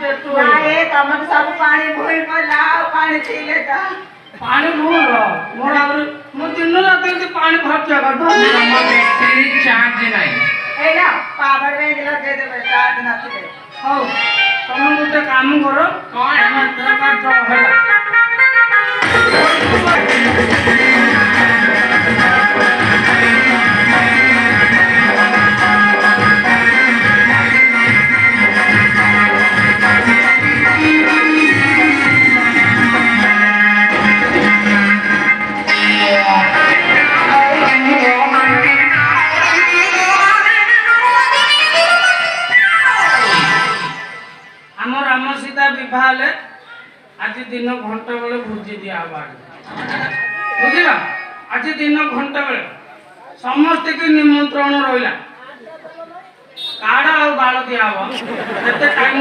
Tattoo ना ये तमन सब पानी भूल पड़ा पानी पी लेता पानी भूल मोर आगर मो दिन रात के पानी भर जागा तो ನಮ್ಮ बैटरी चार्ज नहीं ए ना पावर बैंक लगे दे चार्ज ना थे हौ तुम गोटे काम करो कौन? हम तेरा का जो है आम राम सीता विवाह हेले आज दिन घंटा बेले भोजी दिया बुझला आज दिन घंटा बेले समस्त की निमंत्रण रहा कार्ड आ बाल दिया टाइम